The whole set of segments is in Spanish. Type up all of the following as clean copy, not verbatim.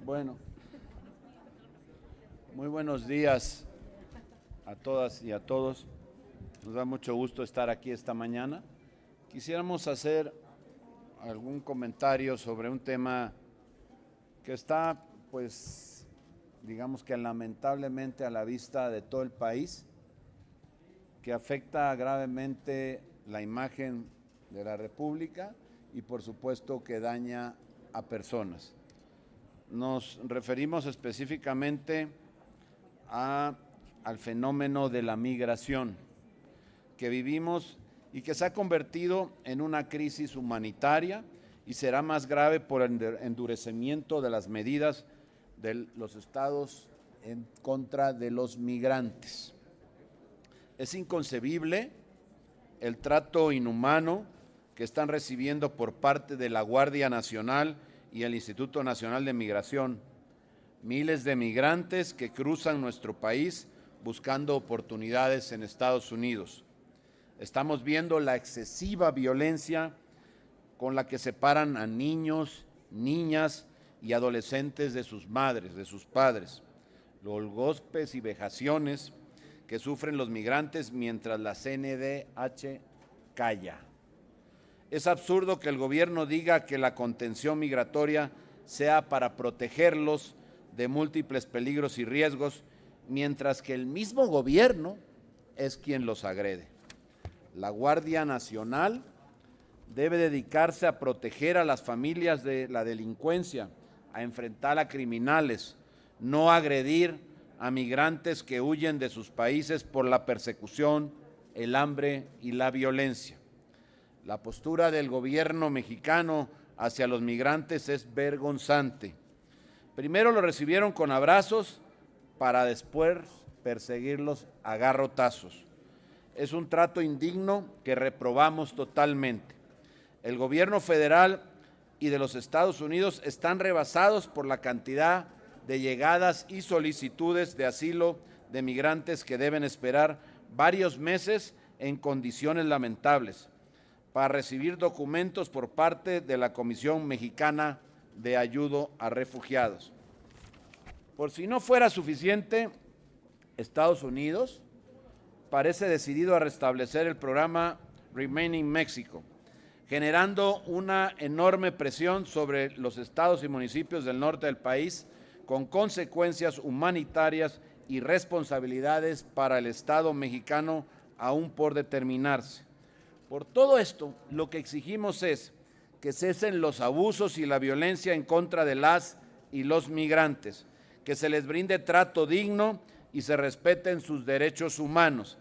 Bueno, muy buenos días a todas y a todos. Nos da mucho gusto estar aquí esta mañana. Quisiéramos hacer algún comentario sobre un tema que está, pues, digamos que lamentablemente a la vista de todo el país, que afecta gravemente la imagen de la República y por supuesto que daña a personas. Nos referimos específicamente al fenómeno de la migración que vivimos y que se ha convertido en una crisis humanitaria y será más grave por el endurecimiento de las medidas de los estados en contra de los migrantes. Es inconcebible el trato inhumano que están recibiendo por parte de la Guardia Nacional y el Instituto Nacional de Migración. Miles de migrantes que cruzan nuestro país buscando oportunidades en Estados Unidos. Estamos viendo la excesiva violencia con la que separan a niños, niñas y adolescentes de sus madres, de sus padres. Los golpes y vejaciones que sufren los migrantes mientras la CNDH calla. Es absurdo que el gobierno diga que la contención migratoria sea para protegerlos de múltiples peligros y riesgos, mientras que el mismo gobierno es quien los agrede. La Guardia Nacional debe dedicarse a proteger a las familias de la delincuencia, a enfrentar a criminales, no agredir a migrantes que huyen de sus países por la persecución, el hambre y la violencia. La postura del gobierno mexicano hacia los migrantes es vergonzante. Primero los recibieron con abrazos para después perseguirlos a garrotazos. Es un trato indigno que reprobamos totalmente. El gobierno federal y de los Estados Unidos están rebasados por la cantidad de llegadas y solicitudes de asilo de migrantes que deben esperar varios meses en condiciones lamentables para recibir documentos por parte de la Comisión Mexicana de Ayuda a Refugiados. Por si no fuera suficiente, Estados Unidos parece decidido a restablecer el programa Remain in Mexico, generando una enorme presión sobre los estados y municipios del norte del país, con consecuencias humanitarias y responsabilidades para el Estado mexicano aún por determinarse. Por todo esto, lo que exigimos es que cesen los abusos y la violencia en contra de las y los migrantes, que se les brinde trato digno y se respeten sus derechos humanos,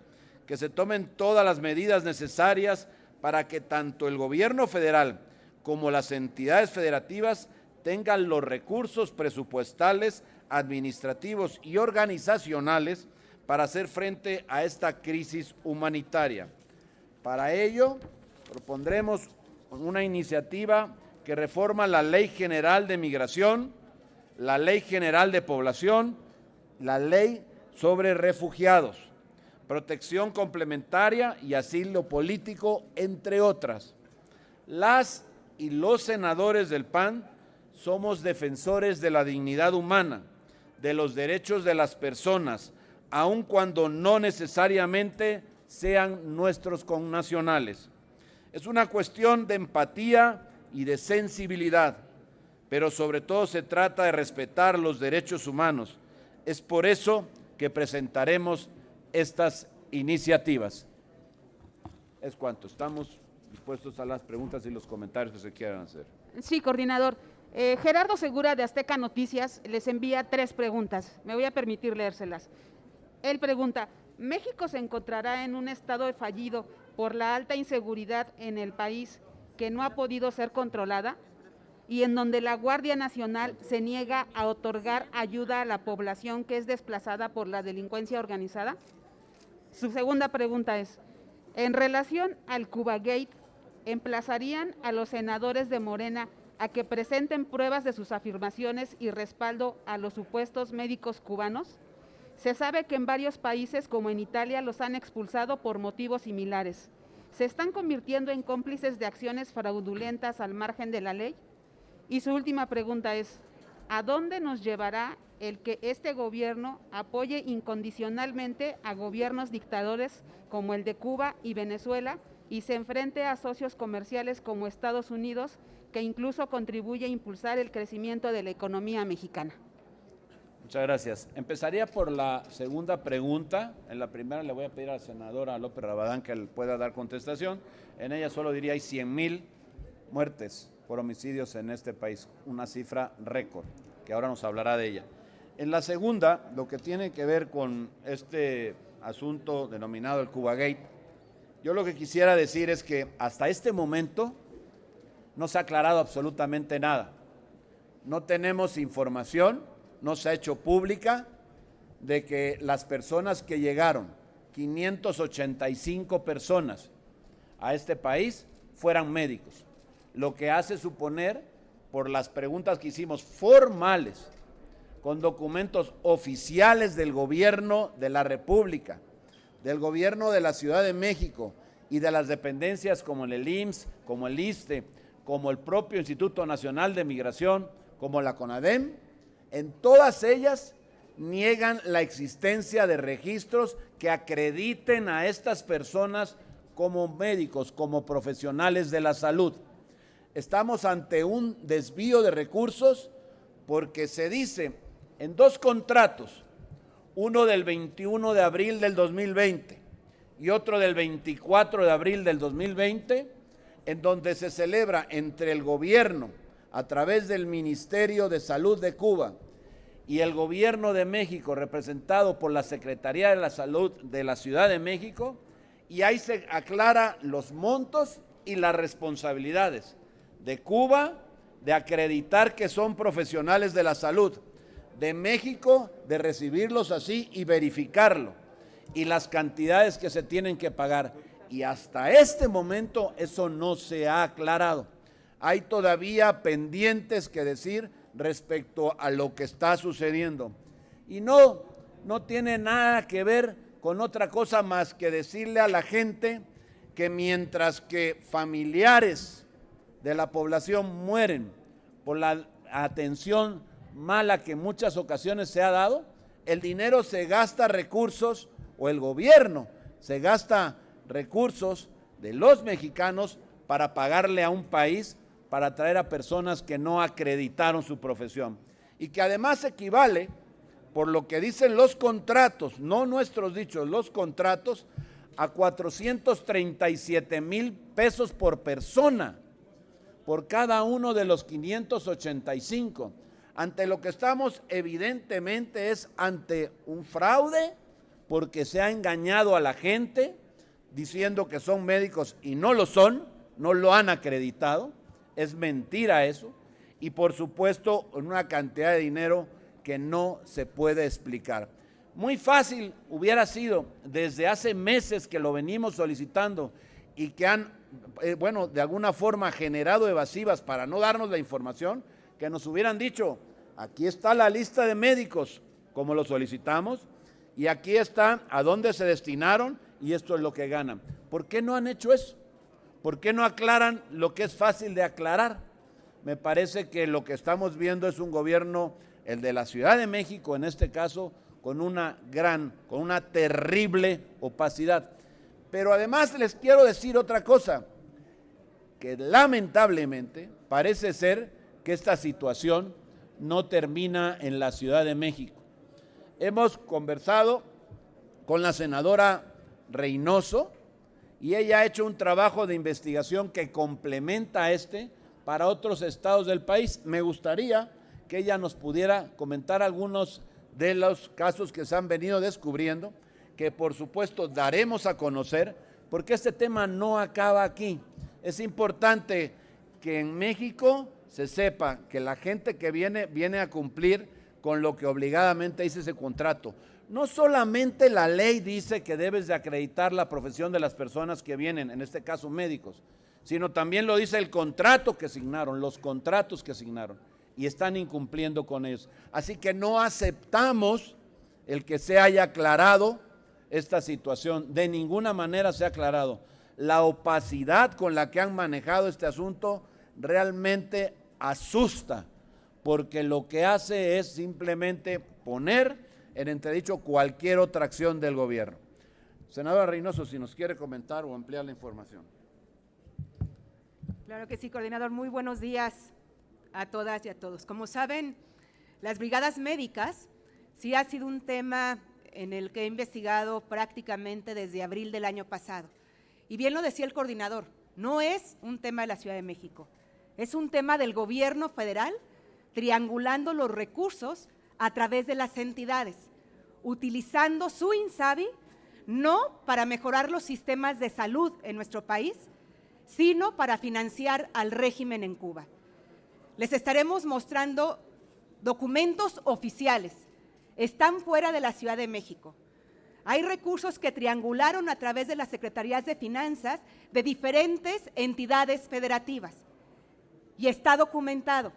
que se tomen todas las medidas necesarias para que tanto el gobierno federal como las entidades federativas tengan los recursos presupuestales, administrativos y organizacionales para hacer frente a esta crisis humanitaria. Para ello, propondremos una iniciativa que reforma la Ley General de Migración, la Ley General de Población, la Ley sobre Refugiados, protección complementaria y asilo político, entre otras. Las y los senadores del PAN somos defensores de la dignidad humana, de los derechos de las personas, aun cuando no necesariamente sean nuestros connacionales. Es una cuestión de empatía y de sensibilidad, pero sobre todo se trata de respetar los derechos humanos. Es por eso que presentaremos estas iniciativas. Es cuanto. Estamos dispuestos a las preguntas y los comentarios que se quieran hacer. Sí, coordinador. Gerardo Segura de Azteca Noticias les envía 3 preguntas. Me voy a permitir leérselas. Él pregunta: ¿México se encontrará en un estado fallido por la alta inseguridad en el país que no ha podido ser controlada y en donde la Guardia Nacional se niega a otorgar ayuda a la población que es desplazada por la delincuencia organizada? Su segunda pregunta es: en relación al Cubagate, ¿emplazarían a los senadores de Morena a que presenten pruebas de sus afirmaciones y respaldo a los supuestos médicos cubanos? Se sabe que en varios países, como en Italia, los han expulsado por motivos similares. ¿Se están convirtiendo en cómplices de acciones fraudulentas al margen de la ley? Y su última pregunta es: ¿A dónde nos llevará el que este gobierno apoye incondicionalmente a gobiernos dictadores como el de Cuba y Venezuela y se enfrente a socios comerciales como Estados Unidos, que incluso contribuye a impulsar el crecimiento de la economía mexicana? Muchas gracias. Empezaría por la segunda pregunta. En la primera le voy a pedir a la senadora López Rabadán que le pueda dar contestación. En ella solo diría hay 100,000 muertes por homicidios en este país, una cifra récord, que ahora nos hablará de ella. En la segunda, lo que tiene que ver con este asunto denominado el Cubagate, yo lo que quisiera decir es que hasta este momento no se ha aclarado absolutamente nada. No tenemos información, no se ha hecho pública de que las personas que llegaron, 585 personas a este país, fueran médicos. Lo que hace suponer, por las preguntas que hicimos formales, con documentos oficiales del gobierno de la República, del gobierno de la Ciudad de México y de las dependencias como el IMSS, como el ISSSTE, como el propio Instituto Nacional de Migración, como la CONADEM, en todas ellas niegan la existencia de registros que acrediten a estas personas como médicos, como profesionales de la salud. Estamos ante un desvío de recursos porque se dice en dos contratos, uno del 21 de abril del 2020 y otro del 24 de abril del 2020, en donde se celebra entre el gobierno a través del Ministerio de Salud de Cuba y el gobierno de México, representado por la Secretaría de la Salud de la Ciudad de México, y ahí se aclara los montos y las responsabilidades de Cuba de acreditar que son profesionales de la salud, de México de recibirlos así y verificarlo, y las cantidades que se tienen que pagar. Y hasta este momento eso no se ha aclarado. Hay todavía pendientes que decir respecto a lo que está sucediendo. Y no tiene nada que ver con otra cosa más que decirle a la gente que mientras que familiares de la población mueren por la atención mala que en muchas ocasiones se ha dado, el dinero se gasta recursos, o el gobierno se gasta recursos de los mexicanos para pagarle a un país para traer a personas que no acreditaron su profesión y que además equivale, por lo que dicen los contratos, no nuestros dichos, los contratos, a 437,000 pesos por persona, por cada uno de los 585. Ante lo que estamos evidentemente es ante un fraude, porque se ha engañado a la gente diciendo que son médicos y no lo son, no lo han acreditado, es mentira eso, y por supuesto una cantidad de dinero que no se puede explicar. Muy fácil hubiera sido, desde hace meses que lo venimos solicitando y que han, de alguna forma generado evasivas para no darnos la información, que nos hubieran dicho, aquí está la lista de médicos, como lo solicitamos, y aquí está a dónde se destinaron y esto es lo que ganan. ¿Por qué no han hecho eso? ¿Por qué no aclaran lo que es fácil de aclarar? Me parece que lo que estamos viendo es un gobierno, el de la Ciudad de México en este caso, con una terrible opacidad. Pero además les quiero decir otra cosa, que lamentablemente parece ser que esta situación no termina en la Ciudad de México. Hemos conversado con la senadora Reynoso y ella ha hecho un trabajo de investigación que complementa a para otros estados del país. Me gustaría que ella nos pudiera comentar algunos de los casos que se han venido descubriendo, que por supuesto daremos a conocer, porque este tema no acaba aquí. Es importante que en México se sepa que la gente que viene a cumplir con lo que obligadamente dice ese contrato. No solamente la ley dice que debes de acreditar la profesión de las personas que vienen, en este caso médicos, sino también lo dice el contrato que signaron, los contratos que signaron, y están incumpliendo con ellos. Así que no aceptamos el que se haya aclarado esta situación, de ninguna manera se ha aclarado. La opacidad con la que han manejado este asunto realmente asusta, porque lo que hace es simplemente poner en entredicho cualquier otra acción del gobierno. Senadora Reynoso, si nos quiere comentar o ampliar la información. Claro que sí, coordinador. Muy buenos días a todas y a todos. Como saben, las brigadas médicas sí ha sido un tema en el que he investigado prácticamente desde abril del año pasado. Y bien lo decía el coordinador, no es un tema de la Ciudad de México, es un tema del gobierno federal triangulando los recursos a través de las entidades, utilizando su INSABI no para mejorar los sistemas de salud en nuestro país, sino para financiar al régimen en Cuba. Les estaremos mostrando documentos oficiales, están fuera de la Ciudad de México. Hay recursos que triangularon a través de las Secretarías de Finanzas de diferentes entidades federativas y está documentado.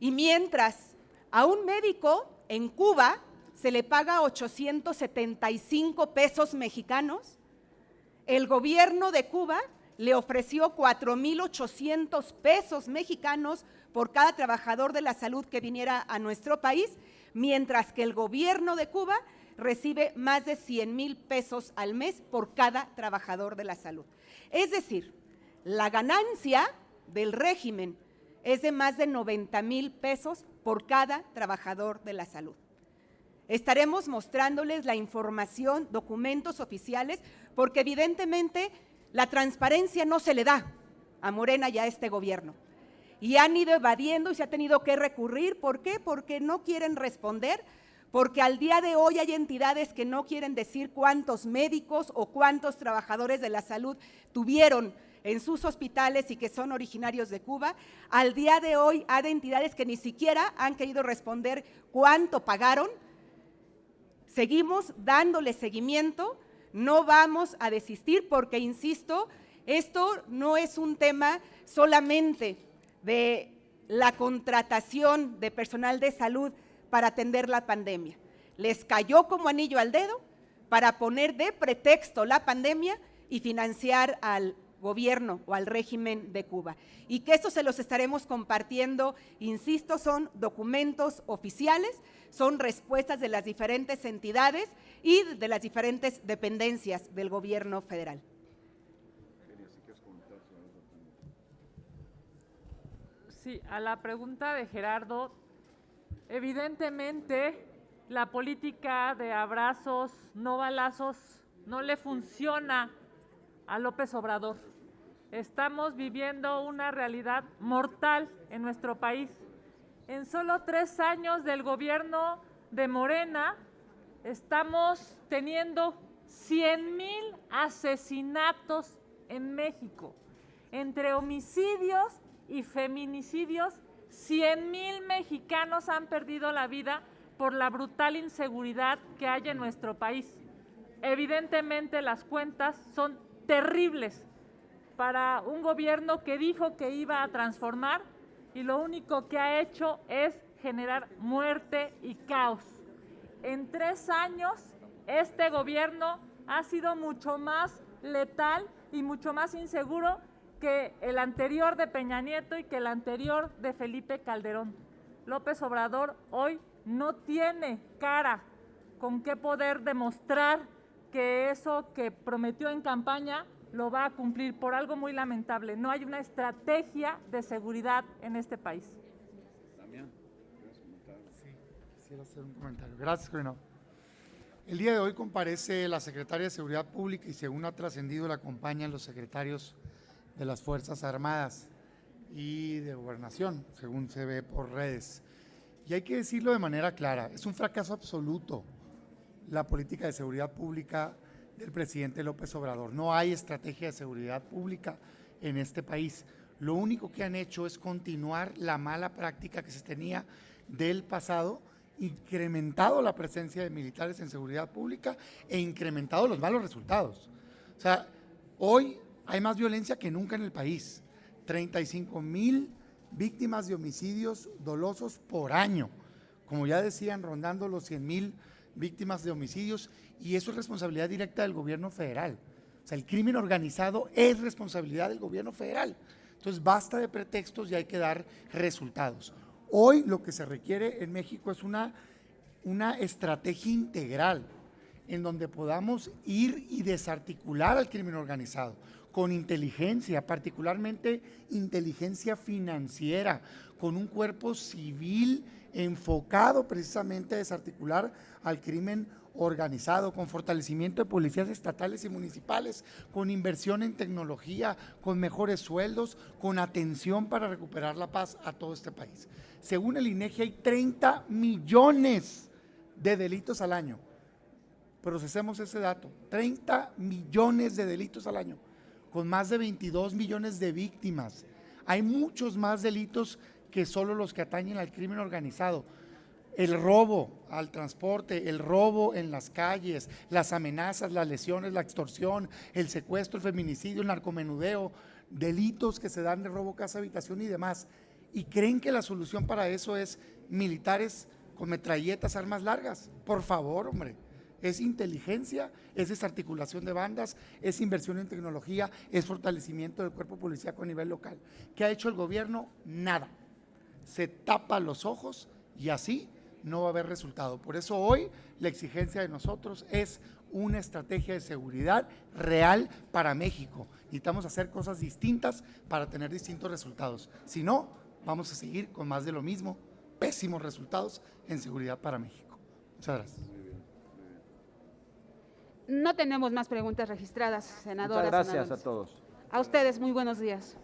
Y mientras a un médico en Cuba se le paga 875 pesos mexicanos, el gobierno de Cuba le ofreció 4,800 pesos mexicanos por cada trabajador de la salud que viniera a nuestro país, mientras que el gobierno de Cuba recibe más de 100,000 pesos al mes por cada trabajador de la salud. Es decir, la ganancia del régimen es de más de 90,000 pesos por cada trabajador de la salud. Estaremos mostrándoles la información, documentos oficiales, porque evidentemente la transparencia no se le da a Morena y a este gobierno. Y han ido evadiendo y se ha tenido que recurrir. ¿Por qué? Porque no quieren responder, porque al día de hoy hay entidades que no quieren decir cuántos médicos o cuántos trabajadores de la salud tuvieron en sus hospitales y que son originarios de Cuba. Al día de hoy hay entidades que ni siquiera han querido responder cuánto pagaron. Seguimos dándole seguimiento, no vamos a desistir porque, insisto, esto no es un tema solamente de la contratación de personal de salud para atender la pandemia. Les cayó como anillo al dedo para poner de pretexto la pandemia y financiar al gobierno o al régimen de Cuba. Y que esto se los estaremos compartiendo, insisto, son documentos oficiales, son respuestas de las diferentes entidades y de las diferentes dependencias del gobierno federal. Sí, a la pregunta de Gerardo, evidentemente la política de abrazos, no balazos, no le funciona a López Obrador. Estamos viviendo una realidad mortal en nuestro país. En solo 3 años del gobierno de Morena, estamos teniendo 100,000 asesinatos en México. Entre homicidios y feminicidios, 100,000 mexicanos han perdido la vida por la brutal inseguridad que hay en nuestro país. Evidentemente las cuentas son terribles para un gobierno que dijo que iba a transformar y lo único que ha hecho es generar muerte y caos. En 3 años, este gobierno ha sido mucho más letal y mucho más inseguro que el anterior de Peña Nieto y que el anterior de Felipe Calderón. López Obrador hoy no tiene cara con qué poder demostrar que eso que prometió en campaña lo va a cumplir, por algo muy lamentable. No hay una estrategia de seguridad en este país. Damián, ¿quieres comentar? Sí, quisiera hacer un comentario. Gracias, coordinador. El día de hoy comparece la secretaria de Seguridad Pública y, según ha trascendido, la acompañan los secretarios de las Fuerzas Armadas y de Gobernación, según se ve por redes. Y hay que decirlo de manera clara, es un fracaso absoluto la política de seguridad pública del presidente López Obrador. No hay estrategia de seguridad pública en este país. Lo único que han hecho es continuar la mala práctica que se tenía del pasado, incrementado la presencia de militares en seguridad pública e incrementado los malos resultados. O sea, hoy hay más violencia que nunca en el país. 35,000 víctimas de homicidios dolosos por año. Como ya decían, rondando los 100,000 víctimas de homicidios, y eso es responsabilidad directa del gobierno federal. O sea, el crimen organizado es responsabilidad del gobierno federal. Entonces, basta de pretextos y hay que dar resultados. Hoy lo que se requiere en México es una estrategia integral en donde podamos ir y desarticular al crimen organizado con inteligencia, particularmente inteligencia financiera, con un cuerpo civil enfocado precisamente a desarticular al crimen organizado, con fortalecimiento de policías estatales y municipales, con inversión en tecnología, con mejores sueldos, con atención para recuperar la paz a todo este país. Según el INEGI hay 30 millones de delitos al año. Procesemos ese dato, 30 millones de delitos al año, con más de 22 millones de víctimas. Hay muchos más delitos que solo los que atañen al crimen organizado. El robo al transporte, el robo en las calles, las amenazas, las lesiones, la extorsión, el secuestro, el feminicidio, el narcomenudeo, delitos que se dan de robo, casa, habitación y demás. ¿Y creen que la solución para eso es militares con metralletas, armas largas? Por favor, hombre. Es inteligencia, es desarticulación de bandas, es inversión en tecnología, es fortalecimiento del cuerpo policíaco a nivel local. ¿Qué ha hecho el gobierno? Nada. Se tapa los ojos y así no va a haber resultado. Por eso hoy la exigencia de nosotros es una estrategia de seguridad real para México. Necesitamos hacer cosas distintas para tener distintos resultados. Si no, vamos a seguir con más de lo mismo, pésimos resultados en seguridad para México. Muchas gracias. No tenemos más preguntas registradas, senadora. Muchas gracias senadores. a todos. A ustedes, muy buenos días.